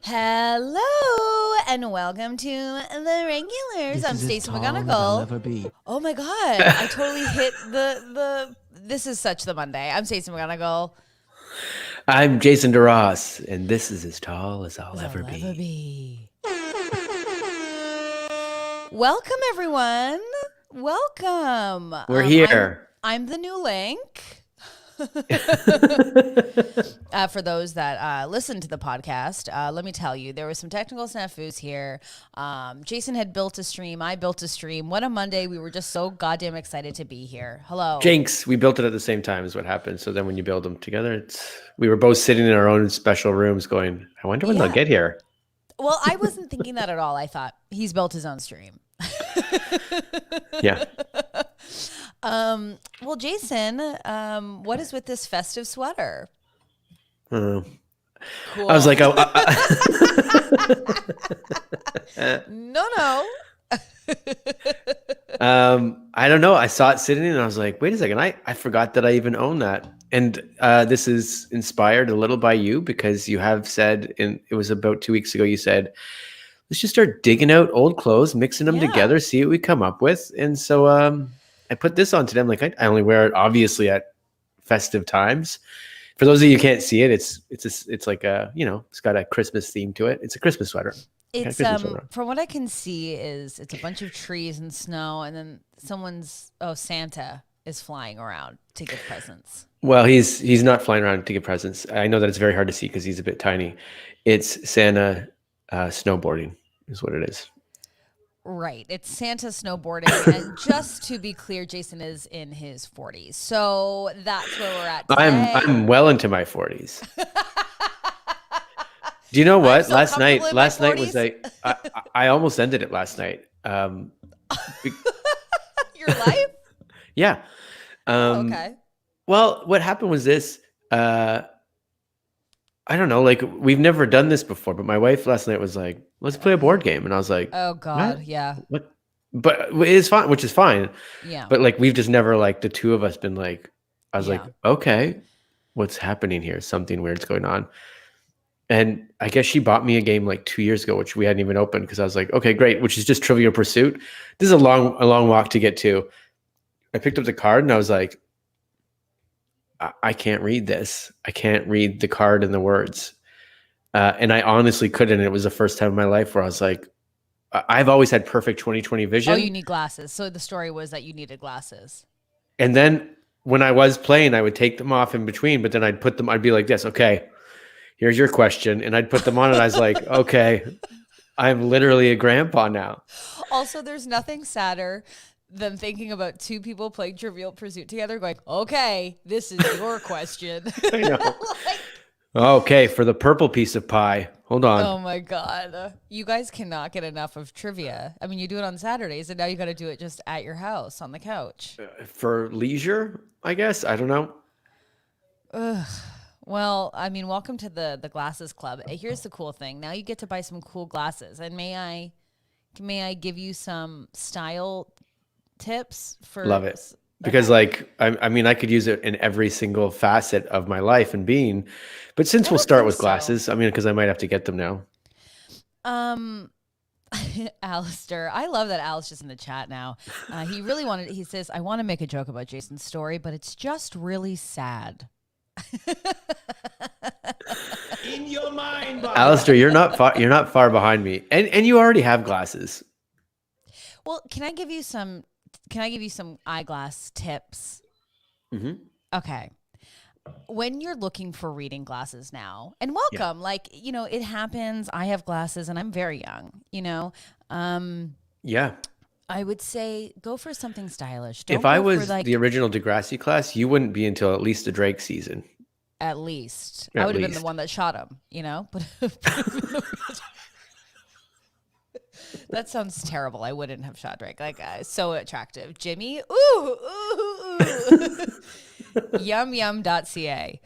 Hello and welcome to the Regulars. I'm Stacey McGonigal. Oh my god, I totally hit the. This is such the Monday. I'm Stacey McGonigal. I'm Jason DeRoss, and this is as tall as I'll As ever I'll ever be. be. Welcome everyone. Welcome. We're I'm here. I'm the new link. For those that listen to the podcast, let me tell you, there was some technical snafus here. Jason had built a stream. I built a stream. What a Monday. We were just so goddamn excited to be here. Hello. Jinx, we built it at the same time is what happened. So then when you build them together, we were both sitting in our own special rooms going, I wonder when they'll Yeah. get here. Well, I wasn't thinking that at all. I thought he's built his own stream. Yeah. Well, Jason, what is with this festive sweater? Cool. Cool. I was like, No. I don't know. I saw it sitting and I was like, wait a second. I forgot that I even own that. And this is inspired a little by you because you have said, it was about 2 weeks ago, you said, let's just start digging out old clothes, mixing them together, see what we come up with. And so I put this on today. I'm like, I only wear it obviously at festive times. For those of you who can't see it, it's like a, it's got a Christmas theme to it. It's a Christmas sweater. It's from what I can see is it's a bunch of trees and snow, and then Santa is flying around to give presents. Well, he's not flying around to give presents. I know that it's very hard to see because he's a bit tiny. It's Santa snowboarding is what it is. Right. It's Santa snowboarding. And just to be clear, Jason is in his 40s. So that's where we're at today. I'm well into my 40s. Do you know what? Last night was like, I almost ended it last night. Your life? Yeah. Okay. Well, what happened was this. I don't know. Like, we've never done this before, but my wife last night was like, let's play a board game. And I was like, oh God. what? Yeah. What? But it is fine, which is fine. Yeah. But like, we've just never, like, the two of us been like, I was like, Yeah. okay, what's happening here? Something weird's going on. And I guess she bought me a game like 2 years ago, which we hadn't even opened because I was like, okay, great, which is just Trivial Pursuit. This is a long walk to get to. I picked up the card and I was like, I can't read this. I can't read the card and the words. And I honestly couldn't. It was the first time in my life where I was like, I've always had perfect 20/20 vision. Oh, you need glasses. So the story was that you needed glasses. And then when I was playing, I would take them off in between, but then I'd be like this, okay, here's your question. And I'd put them on and I was like, okay, I'm literally a grandpa now. Also, there's nothing sadder than thinking about two people playing Trivial Pursuit together going, okay, this is your question. I know. Okay, for the purple piece of pie. Hold on. Oh my God. You guys cannot get enough of trivia. I mean, you do it on Saturdays, and now you got to do it just at your house on the couch. For leisure, I guess. I don't know. Ugh. Well, I mean, welcome to the Glasses Club. Here's the cool thing. Now you get to buy some cool glasses. And may I give you some style tips for... Love it. Because I mean, I could use it in every single facet of my life and being, but since we'll start with glasses, I mean, because I might have to get them now. Alistair, I love that Al's just in the chat now. He says, I want to make a joke about Jason's story, but it's just really sad. In your mind, Bob. Alistair, you're not far behind me. And you already have glasses. Well, can I give you some eyeglass tips? Mm-hmm. Okay. When you're looking for reading glasses now, and welcome, it happens. I have glasses and I'm very young, Yeah. I would say go for something stylish. If I was the original Degrassi class, you wouldn't be until at least the Drake season. At least. I would have been the one that shot him, But that sounds terrible. I wouldn't have shot Drake. So attractive. Jimmy, ooh. Yum.ca.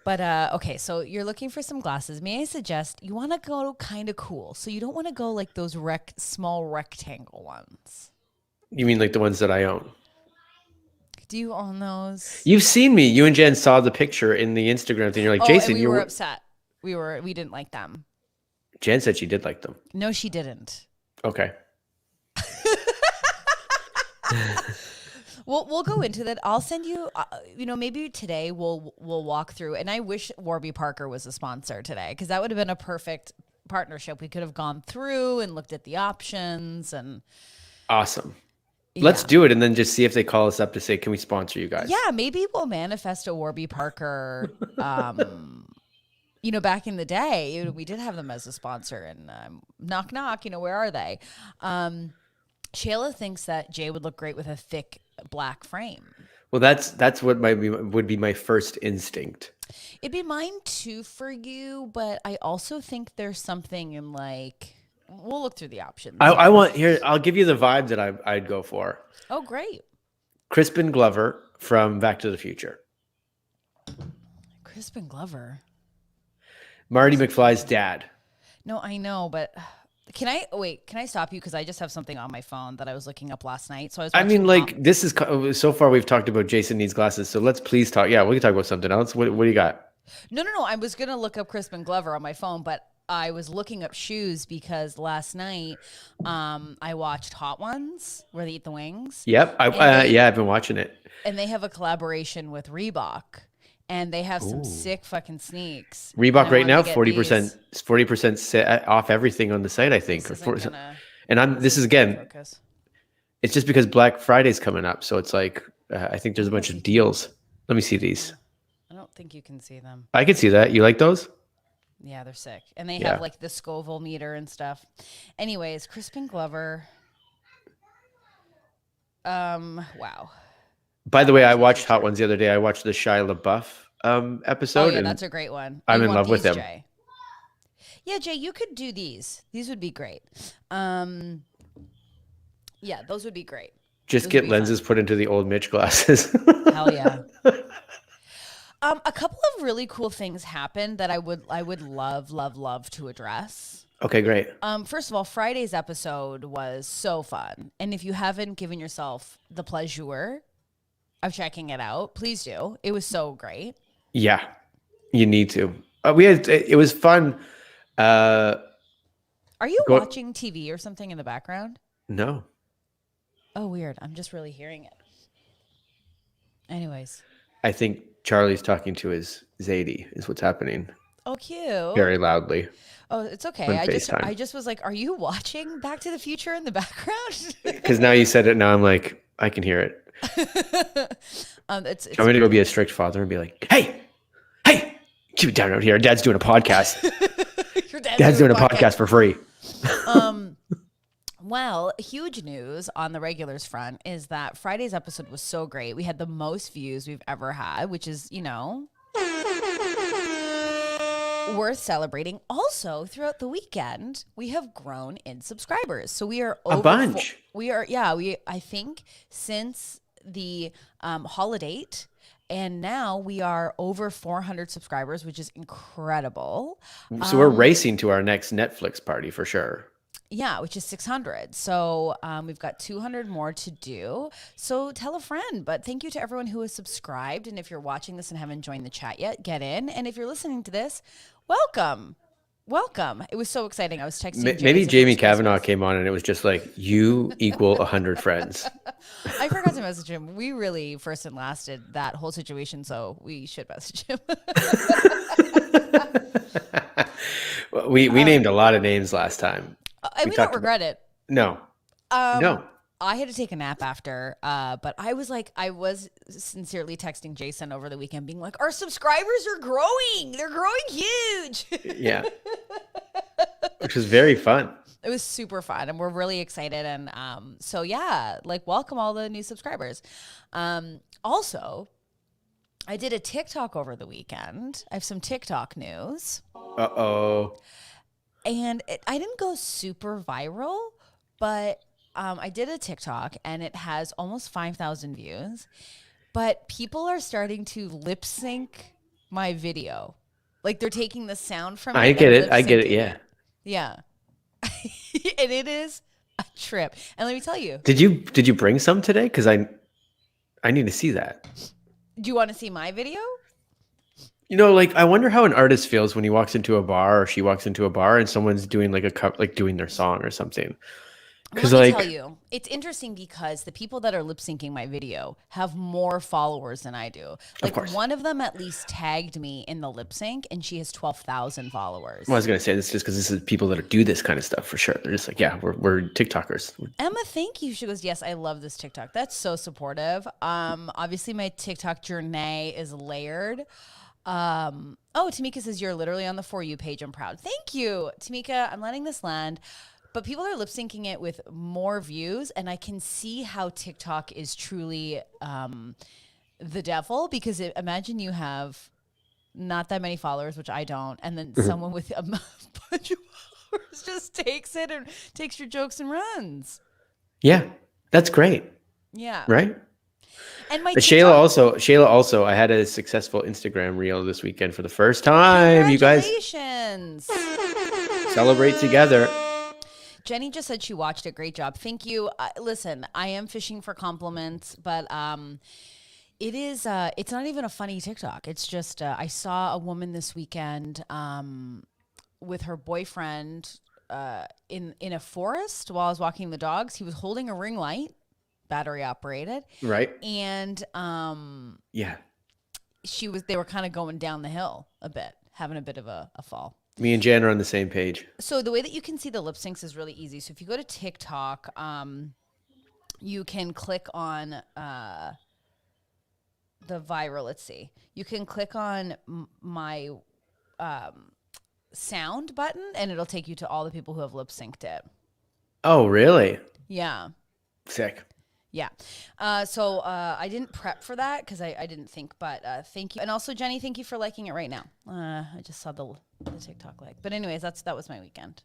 Okay, so you're looking for some glasses. May I suggest you want to go kind of cool. So you don't want to go like those small rectangle ones. You mean like the ones that I own? Do you own those? You've seen me. You and Jen saw the picture in the Instagram thing. You're like, Jason, and we were upset. We didn't like them. Jen said she did like them. No, she didn't. Okay. We'll go into that. I'll send you. Maybe today we'll walk through. And I wish Warby Parker was a sponsor today, because that would have been a perfect partnership. We could have gone through and looked at the options and. Awesome. Let's do it and then just see if they call us up to say, can we sponsor you guys? Yeah, maybe we'll manifest a Warby Parker. Back in the day, we did have them as a sponsor, and knock, knock, where are they? Shayla thinks that Jay would look great with a thick black frame. Well, that's what would be my first instinct. It'd be mine too for you, but I also think there's something in like, we'll look through the options. I'll give you the vibe that I'd go for. Oh, great. Crispin Glover from Back to the Future. Crispin Glover. Marty McFly's dad. No, I know, but can I stop you? Because I just have something on my phone that I was looking up last night. So this is, so far we've talked about Jason needs glasses. So let's please talk. Yeah, we can talk about something else. What do you got? No. I was going to look up Crispin Glover on my phone, but I was looking up shoes because last night I watched Hot Ones, where they eat the wings. Yep. I've been watching it. And they have a collaboration with Reebok. And they have some sick fucking sneaks. Reebok right now, 40% off everything on the site, I think. This is again, focus. It's just because Black Friday's coming up. So it's like, I think there's a bunch of deals. Let me see these. I don't think you can see them. I can see that. You like those? Yeah, they're sick. And they have like the Scoville meter and stuff. Anyways, Crispin Glover. Wow. By the way, I watched Hot Ones the other day. I watched the Shia LaBeouf episode. Oh, yeah, that's a great one. I'm in love with him. Jay. Yeah, Jay, you could do these. These would be great. Yeah, those would be great. Just get lenses put into the old Mitch glasses. Hell yeah. A couple of really cool things happened that I would love to address. Okay, great. First of all, Friday's episode was so fun. And if you haven't given yourself the pleasure of checking it out, please do. It was so great. Yeah, you need to. It was fun. Are you watching TV or something in the background? No. Oh, weird. I'm just really hearing it. Anyways. I think Charlie's talking to his Zadie is what's happening. Oh, cute. Very loudly. Oh, it's okay. I just was like, are you watching Back to the Future in the background? Because now you said it. Now I'm like, I can hear it. It's I'm going to go be a strict father and be like, hey, keep it down out here. Dad's doing a podcast. Dad's doing a podcast for free. Well, huge news on the Regulars front is that Friday's episode was so great. We had the most views we've ever had, which is, worth celebrating. Also, throughout the weekend, we have grown in subscribers. So we are over a bunch. I think since the holiday, and now we are over 400 subscribers, which is incredible. So we're racing to our next Netflix party for sure. Yeah, which is 600. So we've got 200 more to do. So tell a friend. But thank you to everyone who has subscribed. And if you're watching this and haven't joined the chat yet, get in. And if you're listening to this, welcome. It was so exciting. I was texting. Maybe Jamie Kavanaugh came on and it was just like, you equal 100 friends. I forgot to message him. We really first and lasted that whole situation. So we should message him. We named a lot of names last time. We don't regret it. No. No. I had to take a nap after, but I was sincerely texting Jason over the weekend being like, our subscribers are growing. They're growing huge. Yeah. Which was very fun. It was super fun, and we're really excited. And so, yeah, welcome all the new subscribers. Also, I did a TikTok over the weekend. I have some TikTok news. Uh-oh. And I didn't go super viral, but I did a TikTok, and it has almost 5,000 views. But people are starting to lip sync my video. Like, they're taking the sound from it. I get it. Yeah. Yeah. And it is a trip. And let me tell you. Did you bring some today? Because I need to see that. Do you want to see my video? Like I wonder how an artist feels when he walks into a bar or she walks into a bar and someone's doing like like doing their song or something. Well, Because let me tell like, you, it's interesting because the people that are lip syncing my video have more followers than I do. of Like course, one of them at least tagged me in the lip sync and she has 12,000 well, I was followers. gonna say this just because this is people that do this kind of stuff for sure. They're just like, yeah, we're TikTokers. Emma, thank you. She goes, yes, I love this TikTok. That's so supportive. Obviously my TikTok journey is layered. Oh, Tamika says you're literally on the For You page. I'm proud. Thank you, Tamika. I'm letting this land. But people are lip syncing it with more views, and I can see how TikTok is truly the devil because imagine you have not that many followers, which I don't, and then someone with a bunch of followers just takes it and takes your jokes and runs. Yeah, that's great, Yeah. right? And my But TikTok, Shayla also, I had a successful Instagram reel this weekend for the first time. You guys congratulations. celebrate together. Jenny just said she watched it. Great job. Thank you. Listen, I am fishing for compliments, but it is. It's not even a funny TikTok. It's just I saw a woman this weekend with her boyfriend in a forest while I was walking the dogs. He was holding a ring light, battery operated, Right. and Yeah. they were kind of going down the hill a bit, having a bit of a fall. Me and Jan are on the same page. So the way that you can see the lip syncs is really easy. So if you go to TikTok, you can click on the viral. Let's see. You can click on my sound button, and it'll take you to all the people who have lip synced it. Oh, really? Yeah. Sick. Yeah. So I didn't prep for that because I didn't think, but thank you. And also, Jenny, thank you for liking it right now. I just saw the TikTok like. But anyways, that was my weekend.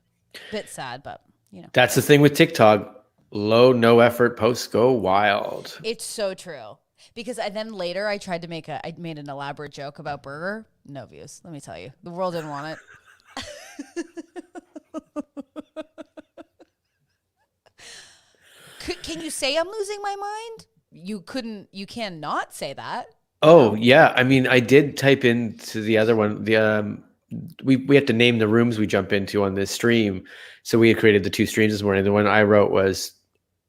Bit sad, but That's the thing with TikTok. Low, no effort posts go wild. It's so true. Because then later I tried to I made an elaborate joke about burger. No views. Let me tell you, the world didn't want it. Can you say I'm losing my mind? You cannot say that. Oh, yeah. I mean, I did type into the other one. We have to name the rooms we jump into on this stream. So we had created the 2 streams this morning. The one I wrote was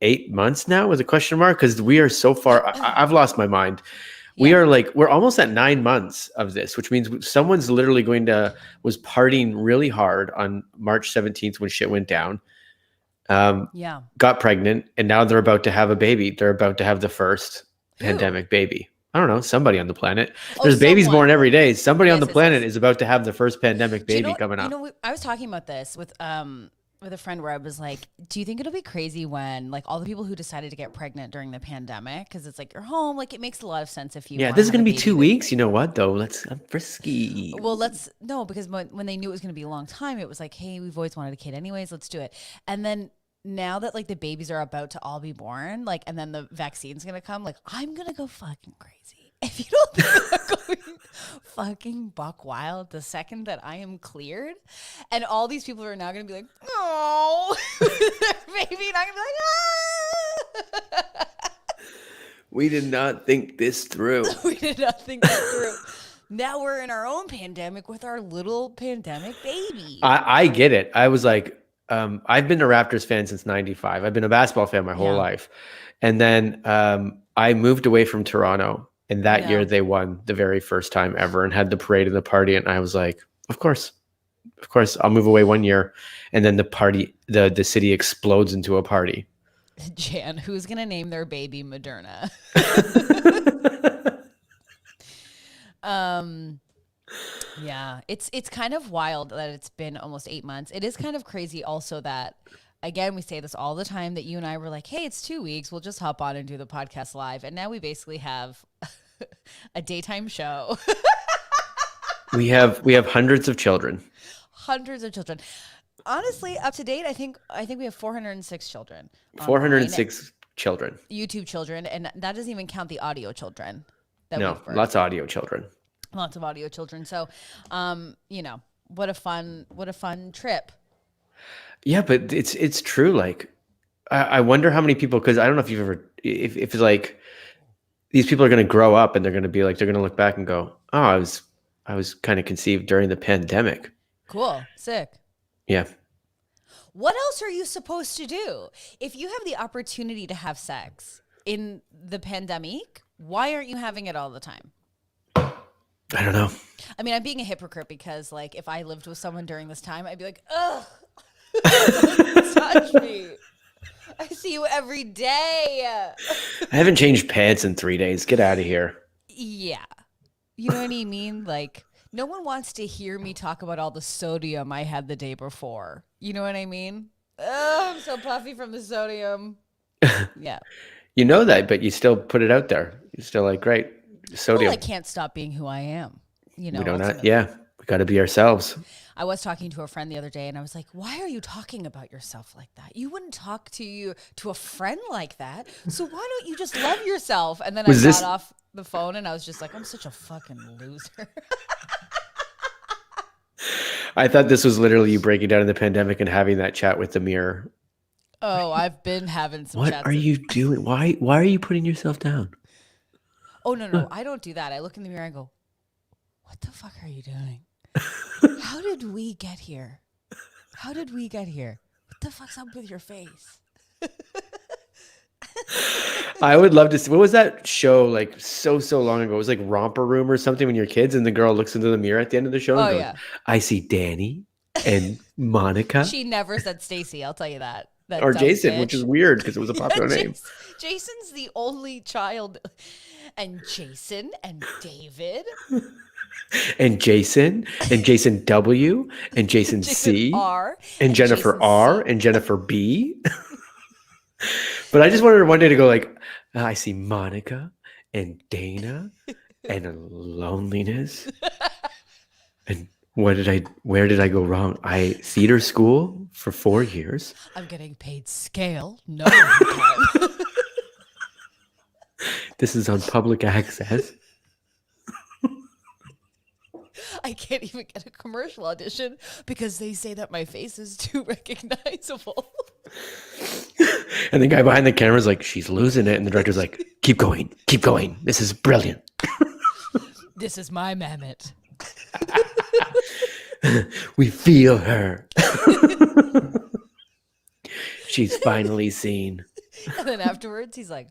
8 months now with a question mark because we are so far. I've lost my mind. We're almost at 9 months of this, which means someone's literally was partying really hard on March 17th when shit went down. Got pregnant, and now they're about to have a baby. They're about to have the first pandemic baby. I don't know, somebody on the planet. There's babies born every day. Somebody on the planet is about to have the first pandemic baby coming up. I was talking about this with a friend where I was like, do you think it'll be crazy when like all the people who decided to get pregnant during the pandemic, because it's like you're home, like it makes a lot of sense if you this is going to be 2 weeks. You know what though? I'm frisky. Well, no, because when they knew it was going to be a long time, it was like, hey, we've always wanted a kid anyways, let's do it. And then now that like the babies are about to all be born, like, and then the vaccine's going to come, like I'm going to go fucking crazy. If you don't think I'm going fucking buck wild the second that I am cleared, and all these people are now going to be like, oh, baby, and I'm going to be like, ah. We did not think this through. We did not think this through. Now we're in our own pandemic with our little pandemic baby. I get it. I was like, I've been a Raptors fan since '95. I've been a basketball fan my whole life. And then I moved away from Toronto. And that year they won the very first time ever and had the parade and the party. And I was like, of course, I'll move away 1 year. And then the party, the city explodes into a party. Jan, who's going to name their baby Moderna? Yeah, it's kind of wild that it's been almost 8 months. It is kind of crazy also that, again, we say this all the time, that you and I were like, hey, it's 2 weeks. We'll just hop on and do the podcast live. And now we basically have a daytime show. We have hundreds of children. Hundreds of children. Honestly, up to date, I think we have 406 children. 406 children. YouTube children. And that doesn't even count the audio children. No, lots of audio children. Lots of audio children. So, what a fun trip. Yeah, but it's true. Like, I wonder how many people, because I don't know if you've ever, if it's like these people are going to grow up and they're going to be like, they're going to look back and go, oh, I was kind of conceived during the pandemic. Cool. Sick. Yeah. What else are you supposed to do? If you have the opportunity to have sex in the pandemic, why aren't you having it all the time? I don't know. I mean, I'm being a hypocrite because, like, if I lived with someone during this time, I'd be like, ugh, don't touch me. I see you every day. I haven't changed pants in 3 days. Get out of here. Yeah. You know what I mean? Like, no one wants to hear me talk about all the sodium I had the day before. You know what I mean? Oh, I'm so puffy from the sodium. Yeah. You know that, but you still put it out there. You're still like, great, sodium. Well, I can't stop being who I am. You know, We don't. ultimately. Yeah, we got to be ourselves. I was talking to a friend the other day, and I was like, "Why are you talking about yourself like that? You wouldn't talk to a friend like that. So why don't you just love yourself?" And then I got off the phone, and I was just like, "I'm such a fucking loser." I thought this was literally you breaking down in the pandemic and having that chat with the mirror. Oh, I've been having some What chats. are you doing? Why are you putting yourself down? Oh, no, I don't do that. I look in the mirror and go, "What the fuck are you doing? How did we get here? How did we get here? What the fuck's up with your face?" I would love to see, what was that show like so long ago? It was like Romper Room or something when you're kids and the girl looks into the mirror at the end of the show and goes, I see Danny and Monica. She never said Stacy, I'll tell you that. Or Jason, bitch. Which is weird because it was a popular name. Jason's the only child. And Jason and David. And Jason W and Jason C R and Jennifer R and Jennifer B. But I just wanted one day to go like, I see Monica and Dana and loneliness. And where did I go wrong? Theater school for 4 years. I'm getting paid scale. No. This is on public access. I can't even get a commercial audition because they say that my face is too recognizable. And the guy behind the camera is like, she's losing it. And the director's like, keep going. This is brilliant. This is my mammoth. We feel her. She's finally seen. And then afterwards, he's like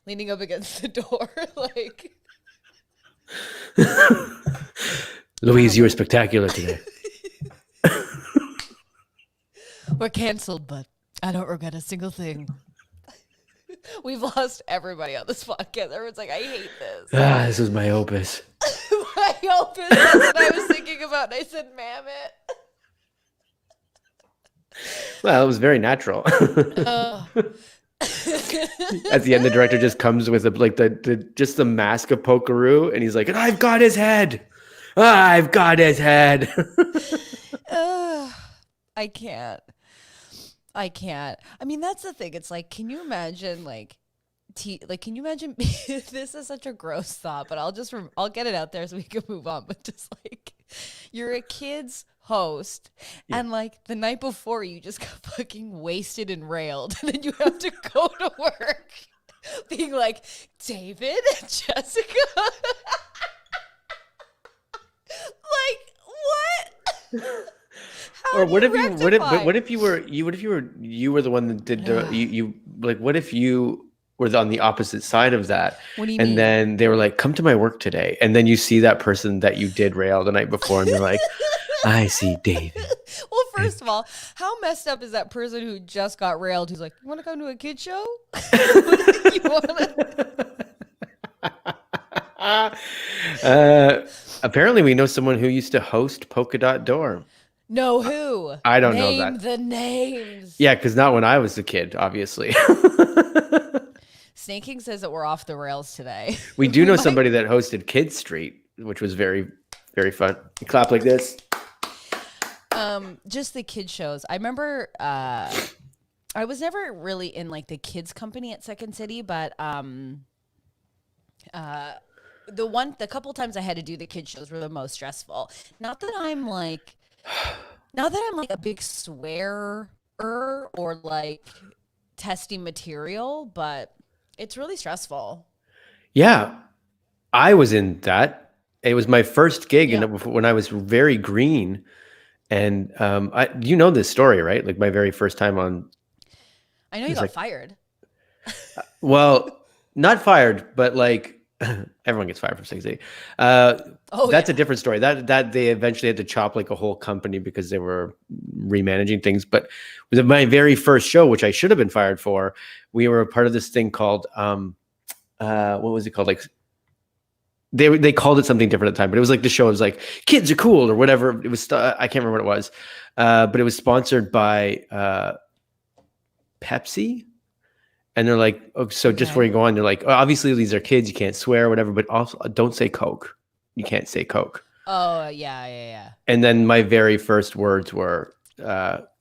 leaning up against the door, like, Louise, you were spectacular today. We're canceled, but I don't regret a single thing. We've lost everybody on this podcast. Everyone's like, I hate this. This was my opus. My opus. That's what I was thinking about. And I said, mammoth. Well, it was very natural. At the end, the director just comes with just the mask of Pokeroo, and he's like, I've got his head. I can't. I mean, that's the thing. It's like, can you imagine can you imagine this is such a gross thought, but I'll get it out there so we can move on. But just like, you're a kid's host, and like the night before you just got fucking wasted and railed, and then you have to go to work being like, David and Jessica. Like, what? Or what if you were the one that did what if you were on the opposite side of that? What do you mean? And then they were like, come to my work today. And then you see that person that you did rail the night before and you're like, I see David. Well, first of all, how messed up is that person who just got railed who's like, you want to come to a kid show? Apparently we know someone who used to host Polka Dot Door. No, who? I don't know that. Name the names. Yeah, because not when I was a kid, obviously. Snake King says that we're off the rails today. We do know somebody that hosted Kid Street, which was very, very fun. You clap like this. Just the kid shows. I remember I was never really in like the kids company at Second City, but the couple times I had to do the kid shows were the most stressful. Not that I'm like a big swearer or like testy material, but it's really stressful. Yeah, I was in that, It was my first gig, Yeah. and when I was very green, and you know this story, right? Like my very first time on. I know It you was got like, fired. well, not fired, but like everyone gets fired from 680. Oh That's a yeah. different story. That they eventually had to chop like a whole company because they were remanaging things. But with my very first show, which I should have been fired for, we were a part of this thing called what was it called? Like they called it something different at the time, but it was like the show was like kids are cool or whatever. It was I can't remember what it was, but it was sponsored by Pepsi. And they're like, oh, so just before Okay. you go on, they're like, oh, obviously these are kids, you can't swear or whatever, but also don't say Coke. You can't say Coke. Oh yeah, yeah, And then my very first words were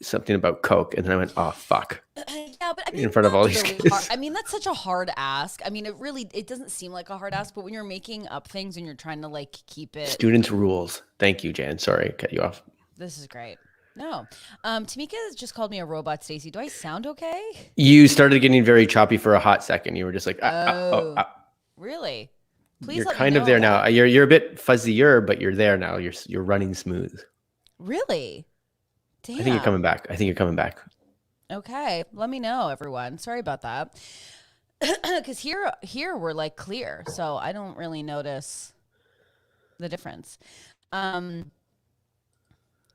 something about Coke. And then I went, oh, fuck. yeah. Yeah, but I mean In front of all that's these really hard. kids. I mean that's such a hard ask. I mean it doesn't seem like a hard ask, but when you're making up things and you're trying to like keep it. Students rules. Thank you, Jan. Sorry, I cut you off. This is great. No, Tamika just called me a robot, Stacy. Do I sound okay? You started getting very choppy for a hot second. You were just like, Oh, ah. really? Please You're let me kind of know there now. that. You're a bit fuzzier, but you're there now. You're running smooth. Really? I think you're coming Damn. back. I think you're coming back. Okay, let me know, everyone. Sorry about that. Because here we're like clear, so I don't really notice the difference. Um,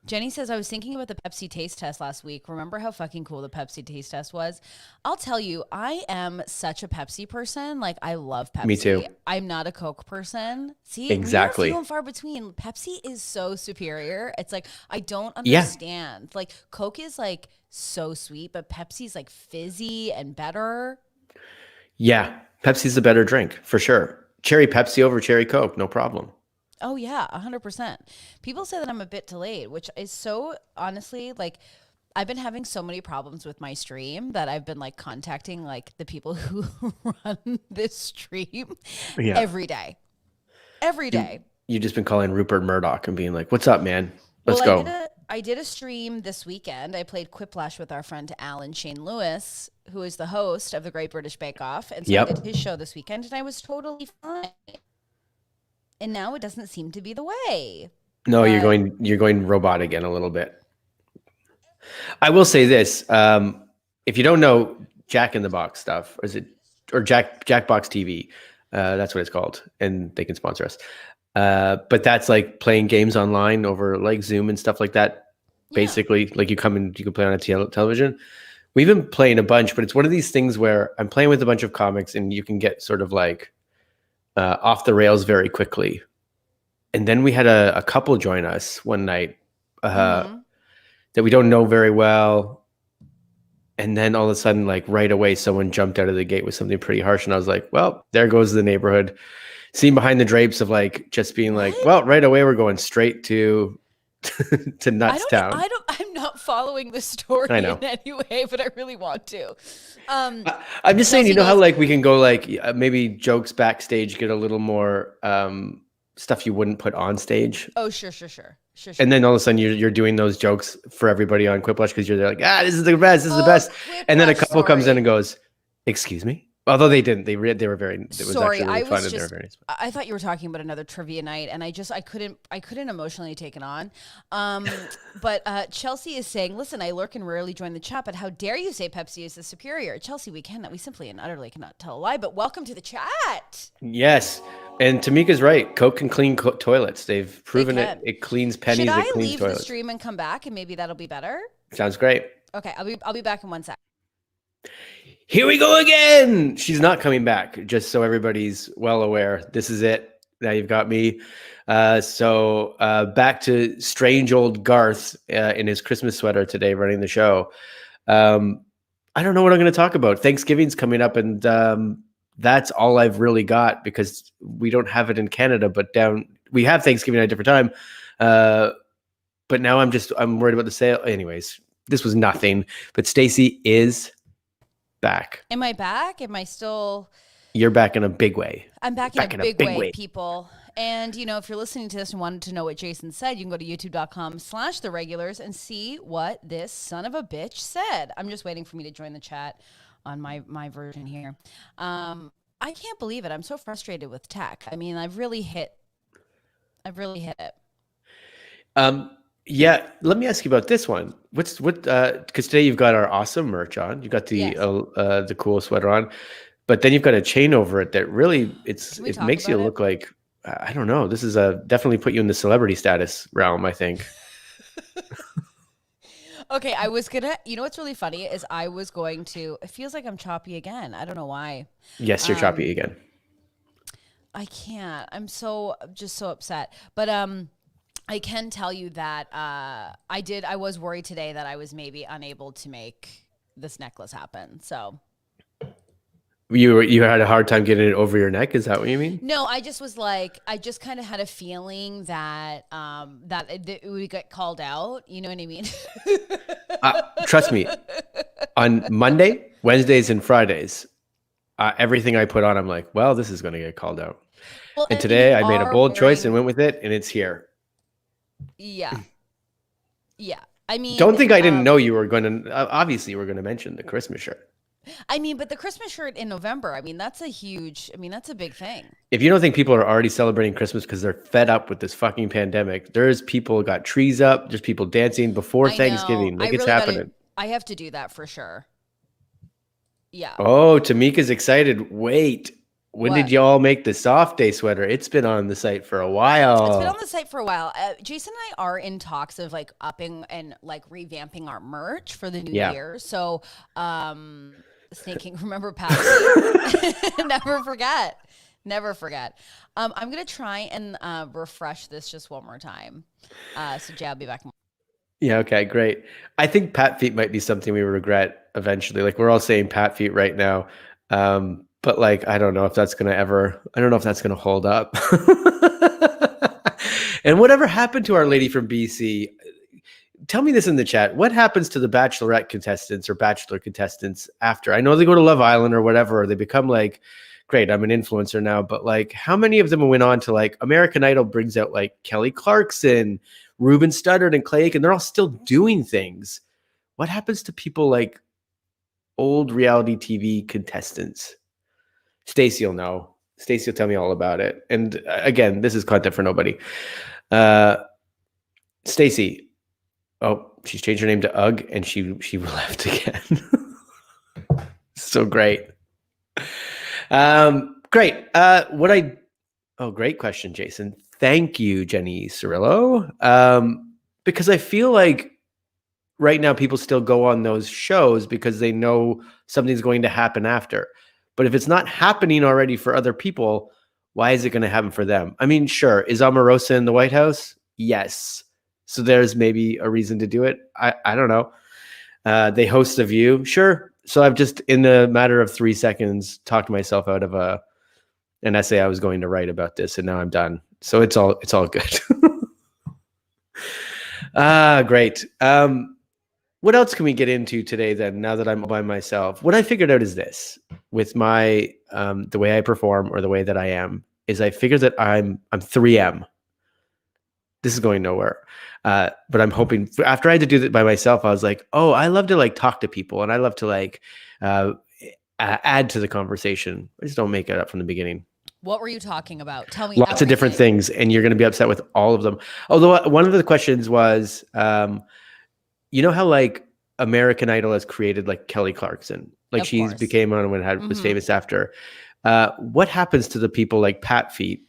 Jenny says, I was thinking about the Pepsi taste test last week. Remember how fucking cool the Pepsi taste test was? I'll tell you, I am such a Pepsi person. Like, I love Me too. Pepsi. I'm not a Coke person. See, we are few Exactly. and far between. Pepsi is so superior. It's like, I don't Yeah. understand. Like, Coke is like so sweet, but Pepsi's like fizzy and better. Yeah, Pepsi's the better drink for sure. Cherry Pepsi over cherry Coke, no problem. Oh yeah, 100%. People say that I'm a bit delayed, which is so honestly like I've been having so many problems with my stream that I've been like contacting like the people who run this stream Yeah. every day. Every You day. you just been calling Rupert Murdoch and being like, "What's up, man? Let's Well, go." I did a stream this weekend. I played Quiplash with our friend Alan Shane Lewis, who is the host of the Great British Bake Off, and so I did Yep. his show this weekend and I was totally fine. And now it doesn't seem to be the way. No, But you're going robot again a little bit. I will say this: if you don't know Jack in the Box stuff, or is it or Jackbox TV? That's what it's called, and they can sponsor us. But that's like playing games online over like Zoom and stuff like that. yeah. Basically, like you come and you can play on a television. We've been playing a bunch, but it's one of these things where I'm playing with a bunch of comics, and you can get sort of like off the rails very quickly. And then we had a couple join us one night Mm-hmm. that we don't know very well. And then all of a sudden, like right away, someone jumped out of the gate with something pretty harsh. And I was like, well, there goes the neighborhood. Scene behind the drapes of like just being like, What? well, right away, we're going straight to to I don't, e- Nutstown. I don't, I'm not following the story I in know. any way, but I really want to. I'm just saying, you Chelsea know how goes, like we can go like maybe jokes backstage, get a little more stuff you wouldn't put on stage. oh, sure, sure, sure, sure, And sure. then all of a sudden you're doing those jokes for everybody on Quiplash because you're there like, this is the best, this is the Oh, best. And then a Quiplash, couple comes in sorry. and goes, excuse me. Although they didn't, they were very, it was Sorry, actually really I fun was and they were just very nice. I thought you were talking about another trivia night and I couldn't emotionally take it on. But Chelsea is saying, "Listen, I lurk and rarely join the chat, but how dare you say Pepsi is the superior?" Chelsea, we simply and utterly cannot tell a lie, but welcome to the chat. Yes. And Tamika's right. Coke can clean toilets. They've They proven it. can. It cleans Should pennies. It I cleans leave the toilets. stream and come back and maybe that'll be better? Sounds great. Okay, I'll be back in 1 sec. Here we go again. She's not coming back, just so everybody's well aware. This is it. Now you've got me. So back to strange old Garth in his Christmas sweater today running the show. I don't know what I'm going to talk about. Thanksgiving's coming up, and that's all I've really got because we don't have it in Canada, but we have Thanksgiving at a different time. But now I'm worried about the sale. Anyways, this was nothing. But Stacy is back. Am I back? Am I still You're back in a big way. I'm back Back in a big way, people. And, you know, if you're listening to this and wanted to know what Jason said, you can go to youtube.com/theregulars and see what this son of a bitch said. I'm just waiting for me to join the chat on my version here. I can't believe it. I'm so frustrated with tech. I mean, I've really hit I've really hit it. Um, yeah, let me ask you about this one. Because today you've got our awesome merch on. You got Yes. the cool sweater on, but then you've got a chain over it that really Can we it talk makes you about it? look like I don't know. This is definitely put you in the celebrity status realm, I think. Okay, I was gonna. You know what's really funny is I was going to. It feels like I'm choppy again. I don't know why. Yes, you're choppy again. I can't. I'm so just so upset. But I can tell you that I was worried today that I was maybe unable to make this necklace happen. So You had a hard time getting it over your neck. Is that what you mean? no, I just was like, I just kind of had a feeling that it would get called out. You know what I mean? Trust me. On Monday, Wednesdays, and Fridays, everything I put on, I'm like, well, this is going to get called out. Well, And and today you I made a are bold choice and wearing, went with it, and it's here. yeah, yeah. I Don't mean, think I didn't know you were going to. Obviously, you were going to mention the Christmas shirt. but the Christmas shirt in November, I mean, that's a huge, I mean, that's a big thing. If you don't think people are already celebrating Christmas because they're fed up with this fucking pandemic, there's people got trees up, there's people dancing before I know. Thanksgiving. I Like it's really got to, happening. I have to do that for sure. Yeah. Oh, Tamika's excited. Wait, when did What? y'all make the soft day sweater? It's been on the site for a It's been on while. the site for a while. Jason and I are in talks of like upping and like revamping our merch for the new Yeah. year. So, snaking, remember Pat Feet? Never forget. Never forget. I'm gonna try and refresh this just one more time. So Jay, I'll be back. Yeah, okay, great. I think pat feet might be something we regret eventually. Like we're all saying pat feet right now. But like I don't know if that's gonna ever I don't know if that's gonna hold up. And whatever happened to our lady from BC? Tell me this in the chat. What happens to the bachelorette contestants or bachelor contestants after? I know they go to Love Island or whatever, or they become like, great, I'm an influencer now, but like how many of them went on to like American Idol brings out like Kelly Clarkson, Ruben Studdard, and Clay Aiken? They're all still doing things. What happens to people like old reality TV contestants? Stacey will know. Stacey will tell me all about it. And again, this is content for nobody. Uh, Stacey, oh, she's changed her name to Ugg, and she left again. So great. Great. Great question, Jason. Thank you, Jenny Cirillo. Because I feel like right now people still go on those shows because they know something's going to happen after. But if it's not happening already for other people, why is it going to happen for them? I mean, sure. Is Omarosa in the White House? Yes. So there's maybe a reason to do it. I don't know. They host The View. Sure. So I've just, in a matter of 3 seconds, talked myself out of an essay I was going to write about this, and now I'm done. So it's all good. Great. What else can we get into today then, now that I'm by myself? What I figured out is this with my the way I perform or the way that I am is I figured that I'm 3M. This is going nowhere. But I'm hoping after I had to do that by myself, I was like, oh, I love to like talk to people and I love to like add to the conversation. I just don't make it up from the beginning. What were you talking about? Tell me Lots of different things, and you're going to be upset with all of them. Although one of the questions was, you know how like American Idol has created like Kelly Clarkson, like she's became on and was famous after. What happens to the people like Pat Feet,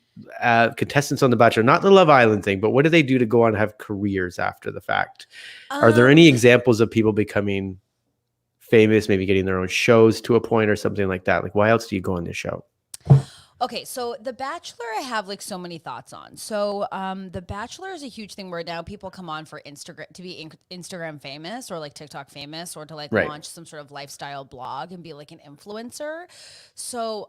contestants on The Bachelor, not the Love Island thing, but what do they do to go on and have careers after the fact? Are there any examples of people becoming famous, maybe getting their own shows to a point or something like that? Like, why else do you go on this show? Okay, so The Bachelor, I have like so many thoughts on. So, The Bachelor is a huge thing where now people come on for Instagram to be Instagram famous or like TikTok famous or to like launch some sort of lifestyle blog and be like an influencer. So,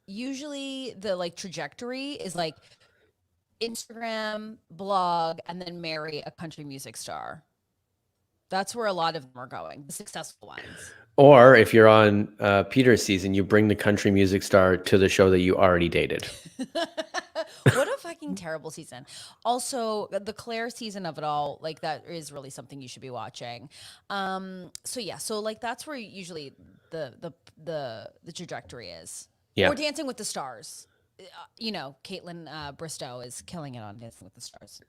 usually the like trajectory is like Instagram, blog, and then marry a country music star. That's where a lot of them are going, the successful ones. Or if you're on Peter's season, you bring the country music star to the show that you already dated. What a fucking terrible season. Also, the Claire season of it all, like that is really something you should be watching. So like that's where usually the trajectory is. Yeah. Or Dancing with the Stars. you know, Caitlin Bristow is killing it on Dancing with the Stars.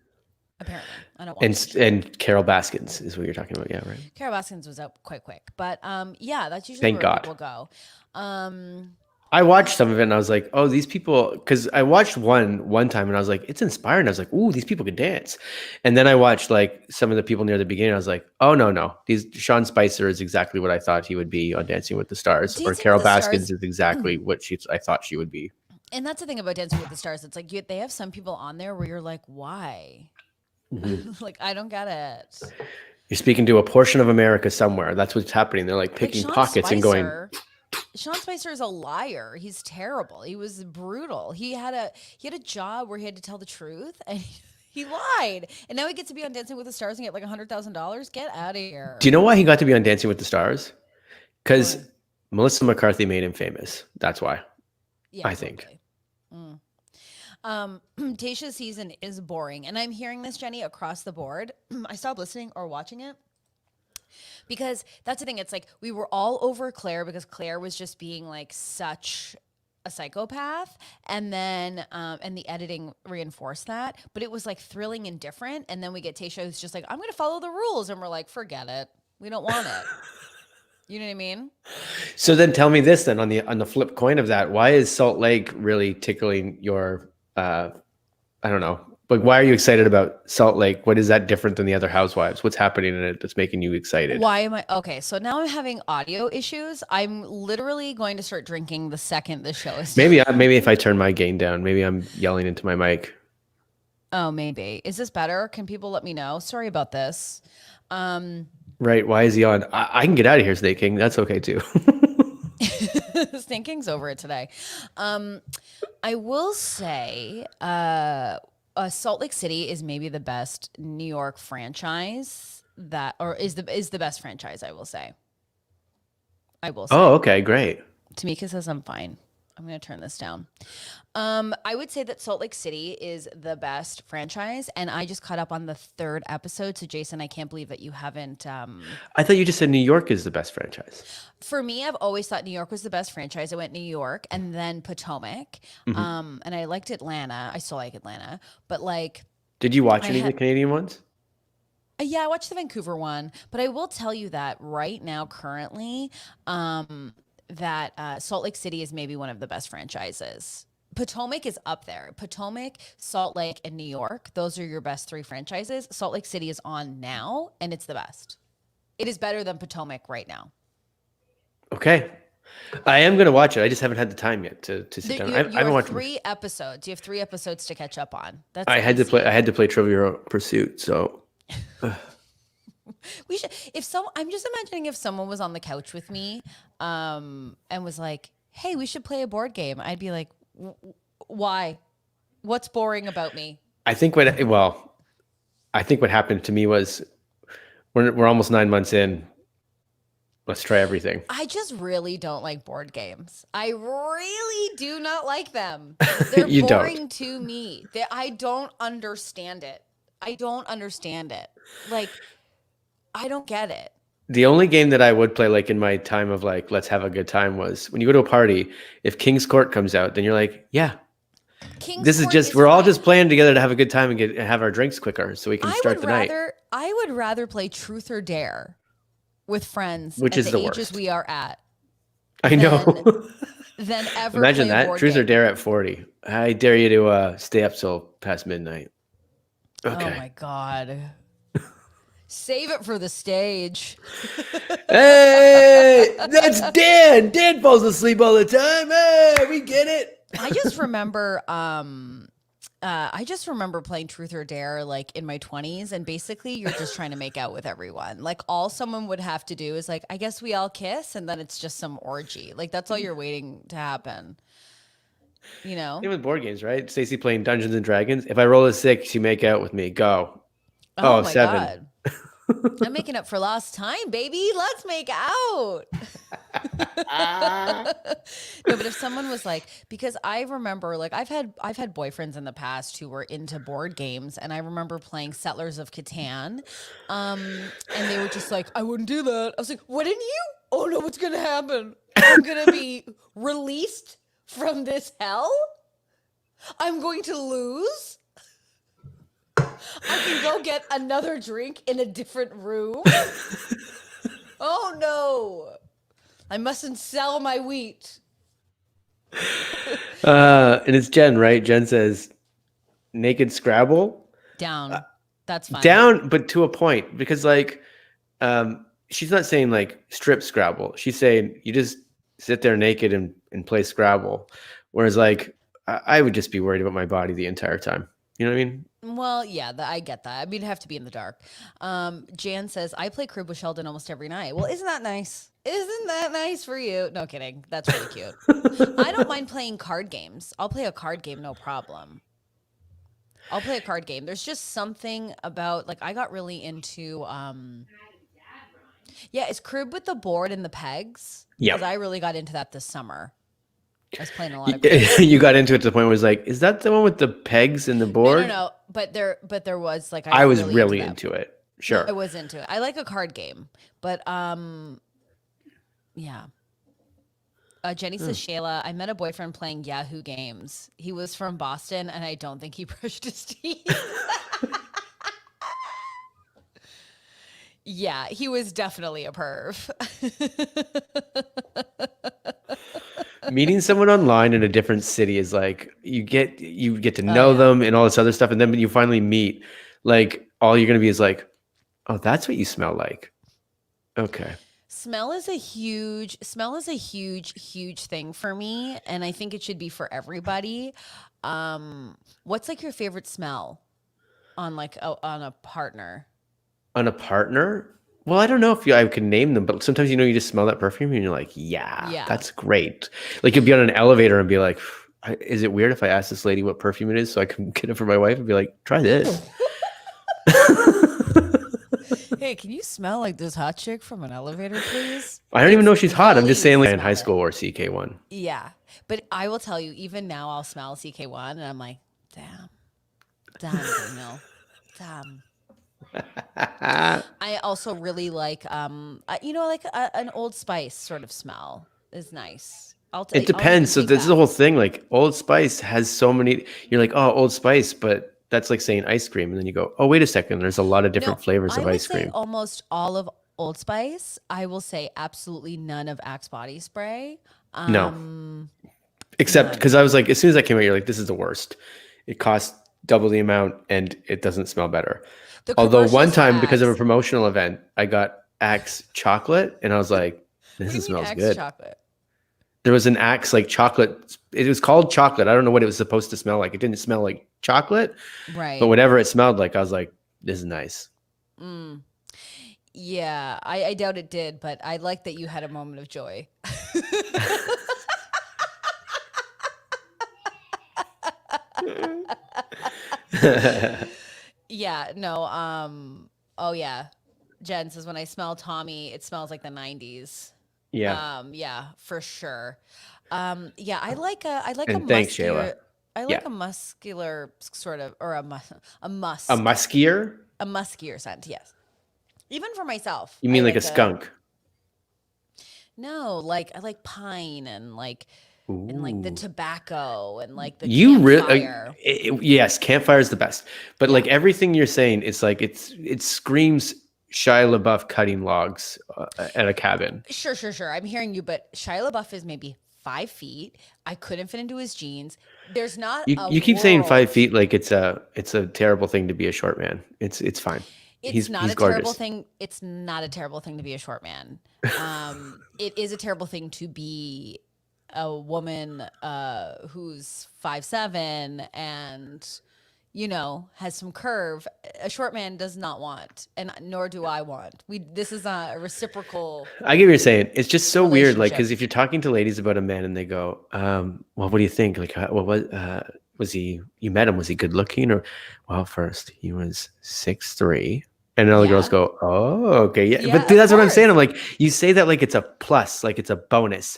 Apparently, I don't watch the show. And Carol Baskins is what you're talking about. Yeah, right. Carol Baskins was up quite quick, but yeah, that's usually Thank where God. people go. I watched some of it and I was like, oh, these people, because I watched one time and I was like, it's inspiring. I was like, ooh, these people can dance. And then I watched like some of the people near the beginning. I was like, oh no, Sean Spicer is exactly what I thought he would be on Dancing with the Stars, or Dancing Carol with the Baskins Stars, is exactly what I thought she would be. and that's the thing about Dancing with the Stars. It's like they have some people on there where you're like, why? Like, I don't get it. You're speaking to a portion of America somewhere. That's what's happening. They're like picking pockets and going. Sean Spicer is a liar. He's terrible. He was brutal. He had a job where he had to tell the truth, and he lied. And now he gets to be on Dancing with the Stars and get like $100,000. Get out of here. Do you know why he got to be on Dancing with the Stars? Because Melissa McCarthy made him famous. That's why. Yeah, I think. Tayshia's season is boring, and I'm hearing this, Jenny, across the board. I stopped listening or watching it because that's the thing. It's like we were all over Claire because Claire was just being like such a psychopath, and then and the editing reinforced that. But it was like thrilling and different. And then we get Tayshia who's just like, I'm going to follow the rules, and we're like, forget it. We don't want it. You know what I mean? So then tell me this then, on the flip coin of that, why is Salt Lake really tickling your I don't know, but why are you excited about Salt Lake? What is that different than the other housewives? What's happening in it that's making you excited? Why am I okay? So now I'm having audio issues. I'm literally going to start drinking the second the show is done. Maybe if I turn my gain down, maybe I'm yelling into my mic. Oh, maybe. Is this better? Can people let me know? Sorry about this. Right. Why is he on? I can get out of here, Snake King. That's okay too. Snake King's over it today. I will say Salt Lake City is maybe the best New York franchise is the best franchise, I will say. Oh, okay, great. Tamika says I'm fine. I'm going to turn this down. I would say that Salt Lake City is the best franchise, and I just caught up on the 3rd episode. So, Jason, I can't believe that you haven't. I thought you just said New York is the best franchise. For me, I've always thought New York was the best franchise. I went New York and then Potomac, and I liked Atlanta. I still like Atlanta, but like. Did you watch any of the Canadian ones? Yeah, I watched the Vancouver one, but I will tell you that right now, currently, that Salt Lake City is maybe one of the best franchises. Potomac is up there. Potomac, Salt Lake, and New York. Those are your best 3 franchises. Salt Lake City is on now, and it's the best. It is better than Potomac right now. Okay. I am going to watch it. I just haven't had the time yet to sit down. I haven't watched 3 episodes. You have 3 episodes to catch up on. That's I had to play Trivial Pursuit, so we should. I'm just imagining if someone was on the couch with me, and was like, "Hey, we should play a board game." I'd be like, "Why? What's boring about me?" I think what happened to me was we're almost 9 months in. Let's try everything. I just really don't like board games. I really do not like them. They're boring to me. I don't understand it. Like, I don't get it. The only game that I would play, like in my time of like, let's have a good time, was when you go to a party, if King's Court comes out, then you're like, yeah. We're all just playing together to have a good time and have our drinks quicker so we can start the night. I would rather play Truth or Dare with friends, which is the ages worst. We are at. I know. Than ever. Imagine that. Truth or Dare at 40. I dare you to stay up till past midnight. Okay. Oh my God. Save it for the stage. Hey, that's Dan. Dan falls asleep all the time. Hey, we get it. I just remember playing Truth or Dare like in my 20s, and basically you're just trying to make out with everyone. Like all someone would have to do is like, I guess we all kiss, and then it's just some orgy. Like that's all you're waiting to happen. You know? Even with board games, right? Stacey playing Dungeons and Dragons. If I roll a 6, you make out with me. Go. Oh my 7. God. I'm making up for lost time, baby. Let's make out. No, but if someone was like, because I remember like I've had boyfriends in the past who were into board games, and I remember playing Settlers of Catan, and they were just like, I wouldn't do that. I was like, wouldn't you? Oh no, what's gonna happen? I'm gonna be released from this hell. I'm going to lose? I can go get another drink in a different room? Oh no. I mustn't sell my wheat. And it's Jen, right? Jen says naked Scrabble. Down. That's fine. Down, but to a point, because like she's not saying like strip Scrabble. She's saying you just sit there naked and play Scrabble. Whereas like I would just be worried about my body the entire time. You know what I mean? Well, yeah, I get that. I mean, it'd have to be in the dark. Jan says, I play crib with Sheldon almost every night. Well, isn't that nice? Isn't that nice for you? No kidding. That's really cute. I don't mind playing card games. I'll play a card game, no problem. I'll play a card game. There's just something about, like, I got really into, it's crib with the board and the pegs. Yeah. Because I really got into that this summer. I was playing a lot of crib. You got into it to the point where it was like, is that the one with the pegs and the board? No. But there was like I was really into it. Sure. I was into it. I like a card game. But yeah. Jenny says, Shayla, I met a boyfriend playing Yahoo games. He was from Boston, and I don't think he brushed his teeth. Yeah, he was definitely a perv. Meeting someone online in a different city is like you get to know them and all this other stuff, and then when you finally meet, like all you're gonna be is like, oh, that's what you smell like. Okay. Smell is a huge thing for me, and I think it should be for everybody. What's like your favorite smell on like on a partner? On a partner? Well, I don't know if I can name them, but sometimes you just smell that perfume and you're like, yeah, that's great. Like you'll be on an elevator and be like, is it weird if I ask this lady what perfume it is so I can get it for my wife and be like, try this? Hey, can you smell like this hot chick from an elevator, please? I don't even know if she's hot. I'm just saying like in high school or CK1. Yeah. But I will tell you, even now I'll smell CK1 and I'm like, damn, Daniel, damn. I also really like, like an Old Spice sort of smell is nice. It depends. So this is the whole thing. Like Old Spice has so many. You're like, oh, Old Spice, but that's like saying ice cream, and then you go, oh, wait a second. There's a lot of different flavors of ice cream. Almost all of Old Spice. I will say absolutely none of Axe body spray. No, except because I was like, as soon as I came out, you're like, this is the worst. It costs double the amount, and it doesn't smell better. Although one time, because of a promotional event, I got Axe chocolate, and I was like, this smells good. Chocolate? There was an Axe like chocolate. It was called chocolate. I don't know what it was supposed to smell like. It didn't smell like chocolate. Right. But whatever it smelled like, I was like, this is nice. Yeah, I doubt it did, but I like that you had a moment of joy. Yeah, no, oh yeah. Jen says, when I smell Tommy, it smells like the 90s. Yeah. Yeah, for sure. Yeah, I like a thanks, Shayla. I like a muscular sort of, or a musk. A muskier? A muskier scent, yes. Even for myself. You mean like a skunk? No, like I like pine and like Ooh. And like the tobacco and like the campfire. Yes, campfire is the best. But like everything you're saying, it's like it screams Shia LaBeouf cutting logs at a cabin. Sure. I'm hearing you, but Shia LaBeouf is maybe 5 feet. I couldn't fit into his jeans. There's not. You keep saying 5 feet like it's a terrible thing to be a short man. It's fine. He's terrible thing. It's not a terrible thing to be a short man. It is a terrible thing to be a woman who's 5'7" and has some curve. A short man does not want, and nor do I want. This is a reciprocal. I get what you're saying. It's just so weird, like because if you're talking to ladies about a man and they go, "Well, what do you think? Like, was he? You met him? Was he good looking? Or, well, first he was 6'3". And all the girls go, "Oh, okay, yeah." But that's what I'm saying. I'm like, you say that like it's a plus, like it's a bonus.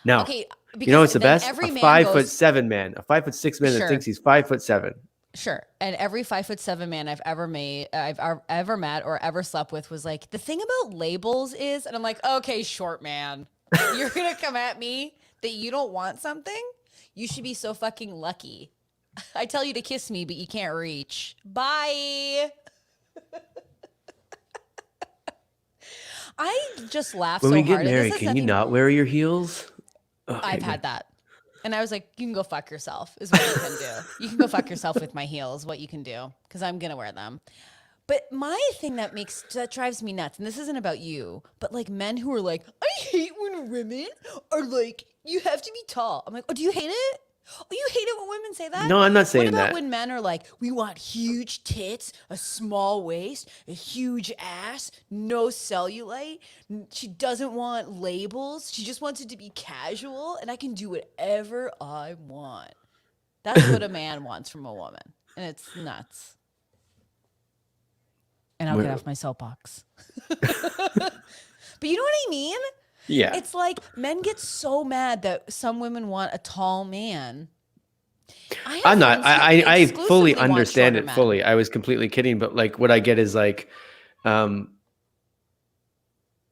No, okay, what's the best? A 5'7" man, a 5'6" man that thinks he's 5'7". Sure. And every 5'7" man I've ever met or ever slept with was like, the thing about labels is, and I'm like, okay, short man, you're gonna come at me that you don't want something? You should be so fucking lucky. I tell you to kiss me, but you can't reach. Bye. I just laugh When so we get hard. And this married, has can you nothing. not wear your heels? Okay, I've had that. And I was like, you can go fuck yourself, is what you can do. You can go fuck yourself with my heels, what you can do, because I'm going to wear them. But my thing that drives me nuts, and this isn't about you, but like men who are like, I hate when women are like, you have to be tall. I'm like, oh, do you hate it? Oh, you hate it when women say that? No, I'm not What saying about that. when men are like, we want huge tits, a small waist, a huge ass, no cellulite. She doesn't want labels. She just wants it to be casual, and I can do whatever I want. That's what a man wants from a woman, and it's nuts. And I'll get off my soapbox. But you know what I mean? Yeah. It's like men get so mad that some women want a tall man. I'm not. I fully exclusively want understand shorter it men. fully. I was completely kidding, but like what I get is like, I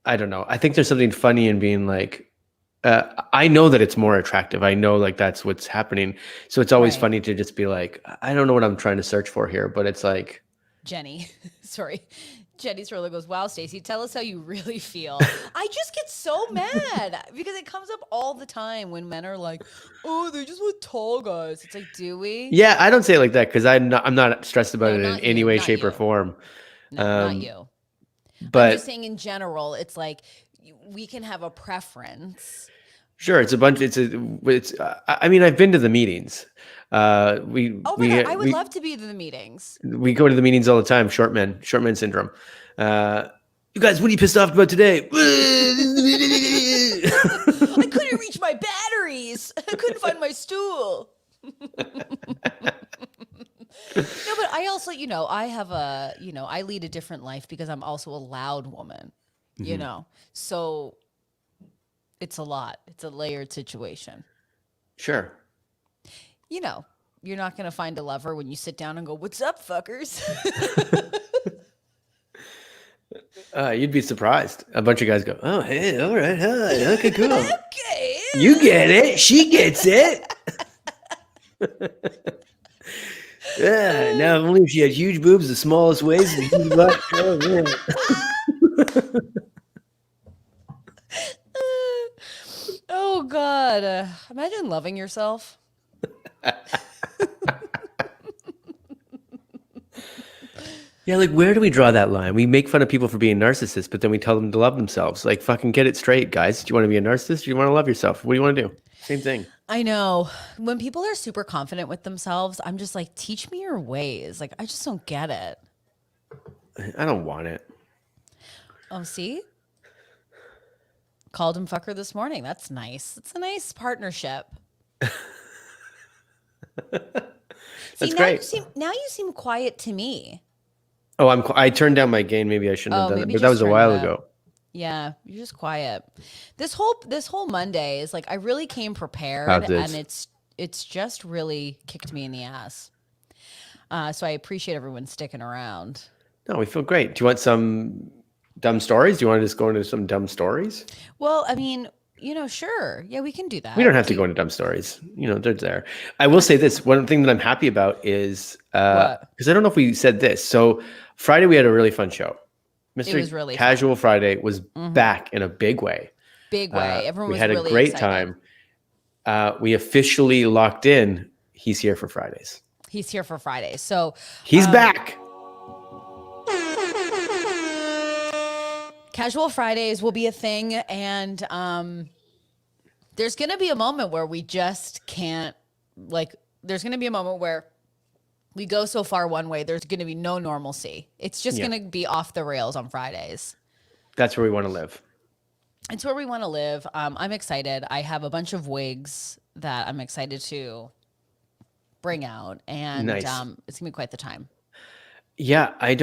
don't know. I think there's something funny in being like, I know that it's more attractive. I know like that's what's happening. So it's always Right. funny to just be like, I don't know what I'm trying to search for here, but it's like, Jenny, sorry. Jenny Sorolla goes, wow, Stacey, tell us how you really feel. I just get so mad because it comes up all the time when men are like, oh, they just want tall guys. It's like, do we? yeah, I don't say it like that because I'm not stressed about it in not any you, way, not shape, or you. form. No, not you. But I'm just saying in general, it's like we can have a preference. sure, it's a bunch. It's. I mean, I've been to the meetings. Oh my God, I would love to be to the meetings. We go to the meetings all the time. Short men syndrome. You guys, what are you pissed off about today? I couldn't reach my batteries. I couldn't find my stool. No, but I also, I have I lead a different life because I'm also a loud woman, so it's a lot. It's a layered situation. Sure. You're not going to find a lover when you sit down and go, what's up, fuckers? You'd be surprised. A bunch of guys go, oh, hey, all right, hi, okay, cool. Okay. You get it. She gets it. Yeah, now only if she had huge boobs, the smallest waist, and huge butt. Oh, man. Oh, God. Imagine loving yourself. Yeah, like where do we draw that line? We make fun of people for being narcissists, but then we tell them to love themselves. Like, fucking get it straight, guys. Do you want to be a narcissist? Or do you want to love yourself? What do you want to do? Same thing. I know. When people are super confident with themselves, I'm just like, teach me your ways. Like, I just don't get it. I don't want it. Oh, see? Called him fucker this morning. That's nice. It's a nice partnership. That's great. Now you seem quiet to me. Oh, I turned down my gain. Maybe I shouldn't have done that, but that was a while ago. Yeah, you're just quiet. This whole Monday is like I really came prepared, and it's just really kicked me in the ass. So I appreciate everyone sticking around. No, we feel great. Do you want some dumb stories? Do you want to just go into some dumb stories? Well, I mean, sure. Yeah, we can do that. We don't have to go into dumb stories. They're there. I will say this. One thing that I'm happy about is because I don't know if we said this. So Friday we had a really fun show. It was really Casual fun. Friday was back in a big way. Big way. Everyone was really excited. We had a great time. We officially locked in. He's here for Fridays. He's here for Fridays. So he's back. Casual Fridays will be a thing, and there's going to be a moment where we just can't, there's going to be a moment where we go so far one way, there's going to be no normalcy. It's just going to be off the rails on Fridays. That's where we want to live. It's where we want to live. I'm excited. I have a bunch of wigs that I'm excited to bring out, and it's going to be quite the time. Yeah, I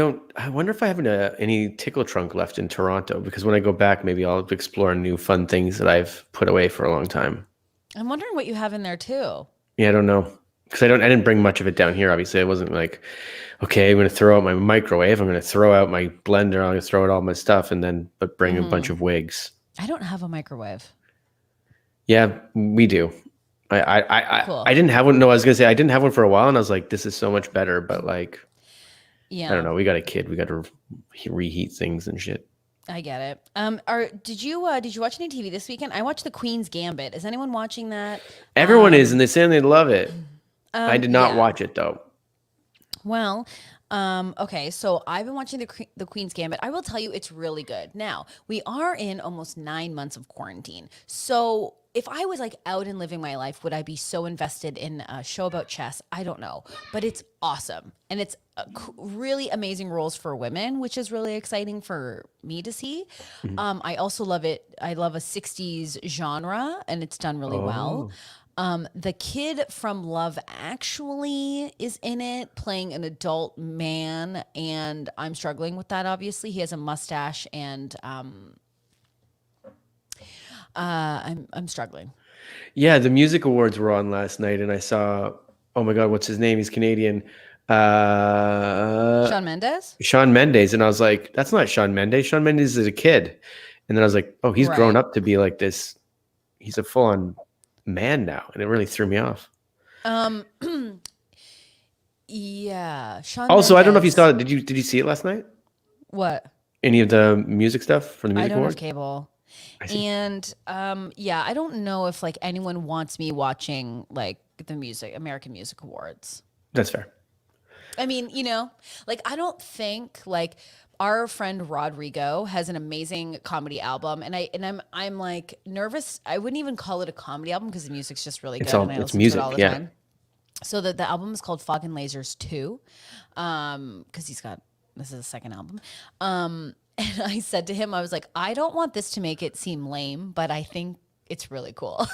wonder if I have any tickle trunk left in Toronto, because when I go back, maybe I'll explore new fun things that I've put away for a long time. I'm wondering what you have in there too. Yeah, I don't know. Because I didn't bring much of it down here. Obviously, I wasn't like, okay, I'm going to throw out my microwave. I'm going to throw out my blender. I'm going to throw out all my stuff but bring a bunch of wigs. I don't have a microwave. Yeah, we do. I Cool. didn't have one. No, I was gonna say I didn't have one for a while, and I was like, this is so much better. But like, I don't Yeah, know. We got a kid. We got to reheat things and shit. I get it. Did you watch any TV this weekend? I watched The Queen's Gambit. Is anyone watching that? Everyone is, and they're saying they love it. I did not Yeah. watch it though. Well, okay, so I've been watching the Queen's Gambit. I will tell you, it's really good. Now we are in almost 9 months of quarantine, so if I was like out and living my life, would I be so invested in a show about chess? I don't know, but it's awesome, and it's really amazing roles for women, which is really exciting for me to see. Mhm. I also love it. I love a '60s genre, and it's done really well. Oh, The kid from Love Actually is in it, playing an adult man, and I'm struggling with that. Obviously, he has a mustache, and I'm struggling. yeah. The music awards were on last night, and I saw. Oh my God, what's his name? He's Canadian. Uh, Shawn Mendes, Shawn Mendes, and I was like, that's not Shawn Mendes. Shawn Mendes is a kid, and then I was like, oh, he's grown right? up to be like this. He's a full-on man now, and it really threw me off. Um, yeah, Shawn Also, I don't know if you saw Mendes. it. Did you see it last night? What? Any of the music stuff for the I music don't have awards? cable, I see. and yeah, I don't know if like anyone wants me watching like the American Music Awards. That's fair. I mean, like I don't think like our friend Rodrigo has an amazing comedy album, and I'm like nervous. I wouldn't even call it a comedy album because the music's just really good, and I It's listen to it all music. the Yeah. time. So the album is called Fog and Lasers 2, because this is the second album. And I said to him, I was like, I don't want this to make it seem lame, but I think it's really cool.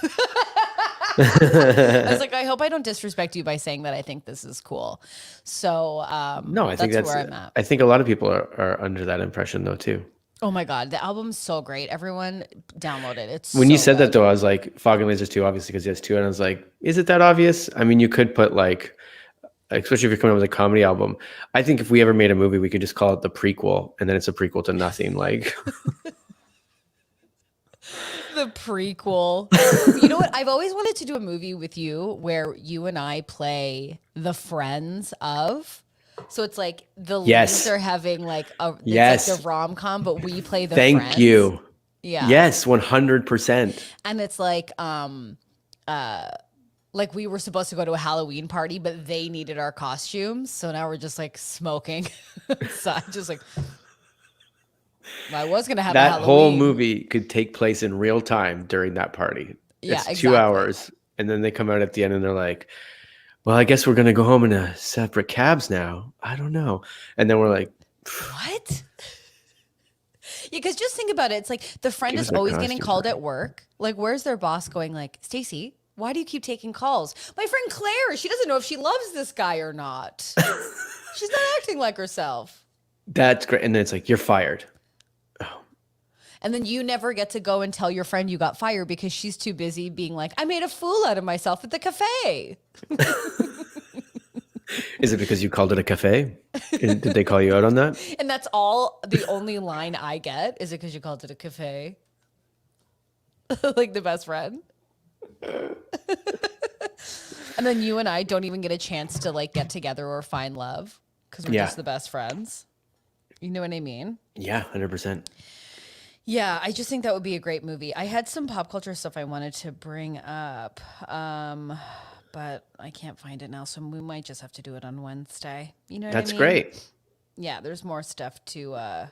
I was like, I hope I don't disrespect you by saying that I think this is cool. So No, I think that's that's. where I'm at. I think a lot of people are under that impression though too. Oh my God, the album's so great. Everyone download it. It's When you so said that good. though, I was like, Fog and Lasers 2, obviously because he has two, and I was like, is it that obvious? I mean, you could put like, especially if you're coming up with a comedy album. I think if we ever made a movie, we could just call it the prequel, and then it's a prequel to nothing. Like, The prequel. You know what? I've always wanted to do a movie with you where you and I play the friends of. So it's like the leads yes, are having like it's like the yes, rom-com, but we play the thank friends. you. Yeah. Yes, 100%. And it's like we were supposed to go to a Halloween party, but they needed our costumes. So now we're just like smoking. So I just like I was gonna have a That whole Halloween. movie could take place in real time during that party. Yeah, It's two exactly. hours, and then they come out at the end and they're like, well, I guess we're gonna go home in a separate cabs now. I don't know. And then we're like, What? Yeah, because just think about it. It's like the friend give is us our always getting costumes called back. at work. Like, where's their boss going, like, Stacy, why do you keep taking calls? My friend Claire, she doesn't know if she loves this guy or not. She's not acting like herself. That's great. And then it's like, you're fired. And then you never get to go and tell your friend you got fired because she's too busy being like, I made a fool out of myself at the cafe. Is it because you called it a cafe? Did they call you out on that? And that's all the only line I get. Is it because you called it a cafe? Like the best friend. And then you and I don't even get a chance to like get together or find love because we're Yeah. just the best friends. You know what I mean? Yeah, 100%. Yeah, I just think that would be a great movie. I had some pop culture stuff I wanted to bring up, but I can't find it now, so we might just have to do it on Wednesday. You know what That's I mean? great. Yeah, there's more stuff to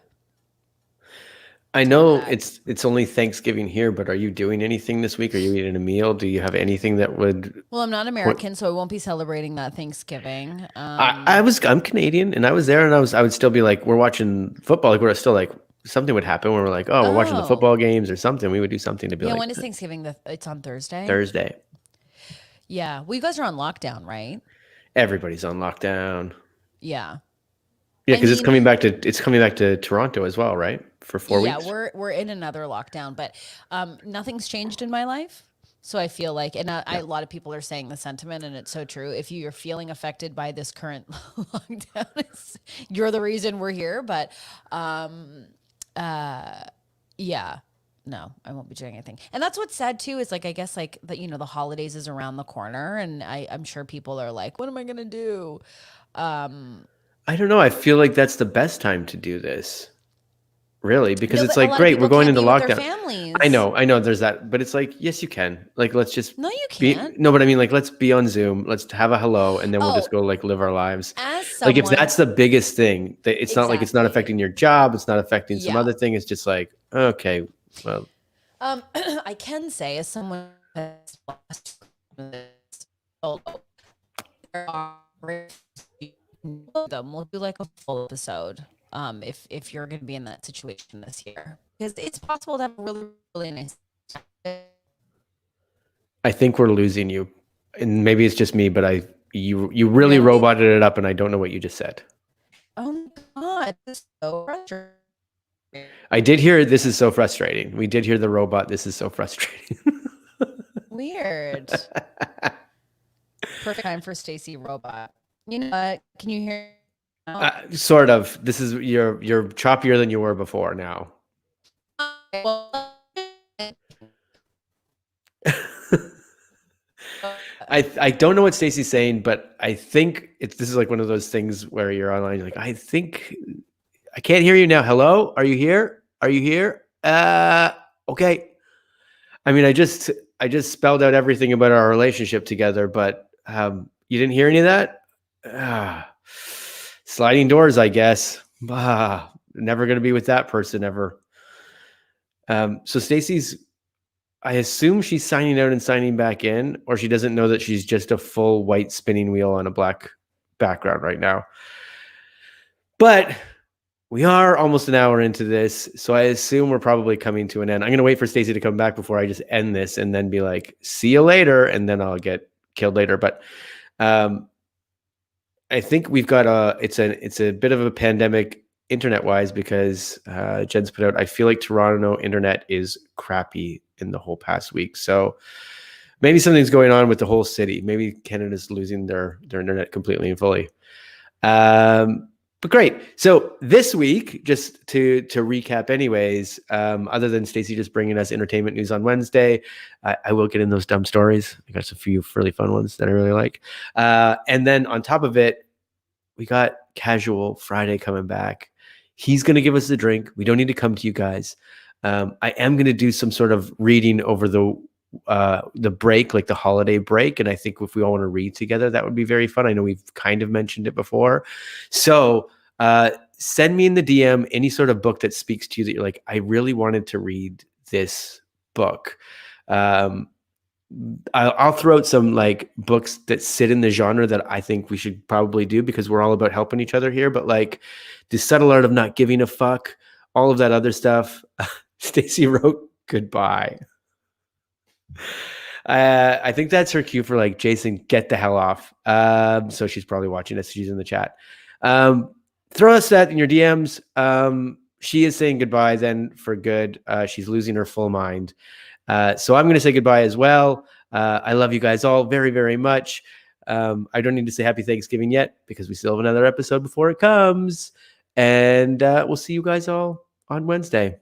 I know that. it's only Thanksgiving here, but are you doing anything this week? Are you eating a meal? Do you have anything that would Well, I'm not point? American, so I won't be celebrating that Thanksgiving. I'm Canadian, and I was there, and I would still be like, we're watching football, like we're still like something would happen where we're like, oh, we're watching the Oh, football games or something. We would do something to be yeah. like When is Thanksgiving? It's on Thursday. Thursday. Yeah. Well, you guys are on lockdown, right? Everybody's on lockdown. Yeah. Yeah, I because mean, it's coming back to Toronto as well, right? For four yeah, weeks. we're in another lockdown, but nothing's changed in my life. So I feel like, and a lot of people are saying the sentiment, and it's so true. If you're feeling affected by this current lockdown, you're the reason we're here. But yeah, no, I won't be doing anything. And that's what's sad too, is like, I guess like that, the holidays is around the corner, and I'm sure people are like, what am I gonna do? Um, I don't know. I feel like that's the best time to do this. Really, because no, it's but a like, lot of great, we're people going can't into be with their lockdown. families. I know there's that, but it's like, yes, you can. Like, let's just No, you be, can't. no, but I mean, like, let's be on Zoom. Let's have a hello, and then we'll just Oh, go like live our lives. as Like, if someone, that's the biggest thing, that it's not like it's not exactly. affecting your job, it's not affecting some Yeah. other thing. It's just like, okay, well, I can say, as someone who has lost there are them. We'll do like a full episode. If you're gonna be in that situation this year, because it's possible to have a really, really nice. I think we're losing you, and maybe it's just me, but you really Really? roboted it up, and I don't know what you just said. Oh my god, this is so frustrating. I did hear this is so frustrating. We did hear the robot. This is so frustrating. Weird. Perfect time for Stacy Robot. You know what? Can you hear? Sort of. This is you're choppier than you were before now. Well, I don't know what Stacy's saying, but I think this is like one of those things where you're online. You're like, I think I can't hear you now. Hello, are you here? Are you here? Okay. I mean, I just spelled out everything about our relationship together, but you didn't hear any of that. Sliding doors, I guess. Never going to be with that person ever. So Stacy's, I assume she's signing out and signing back in, or she doesn't know that she's just a full white spinning wheel on a black background right now. But we are almost an hour into this, so I assume we're probably coming to an end. I'm going to wait for Stacy to come back before I just end this and then be like, see you later, and then I'll get killed later. But I think we've got it's a bit of a pandemic internet wise, because Jen's put out, I feel like Toronto internet is crappy in the whole past week. So maybe something's going on with the whole city. Maybe Canada's losing their internet completely and fully. But great. So this week, just to recap anyways, other than Stacey just bringing us entertainment news on Wednesday, I will get in those dumb stories. I got a few really fun ones that I really like. And then on top of it, we got Casual Friday coming back. He's going to give us the drink. We don't need to come to you guys. I am going to do some sort of reading over the break, like the holiday break. And I think if we all want to read together, that would be very fun. I know we've kind of mentioned it before. So send me in the DM any sort of book that speaks to you that you're like, I really wanted to read this book. I'll throw out some like books that sit in the genre that I think we should probably do, because we're all about helping each other here. But like The Subtle Art of Not Giving a Fuck, all of that other stuff. Stacey wrote Goodbye. I think that's her cue for like, Jason, get the hell off. So she's probably watching us. She's in the chat. Throw us that in your DMs. She is saying goodbye then for good. She's losing her full mind. So I'm going to say goodbye as well. I love you guys all very, very much. I don't need to say happy Thanksgiving yet, because we still have another episode before it comes. And we'll see you guys all on Wednesday.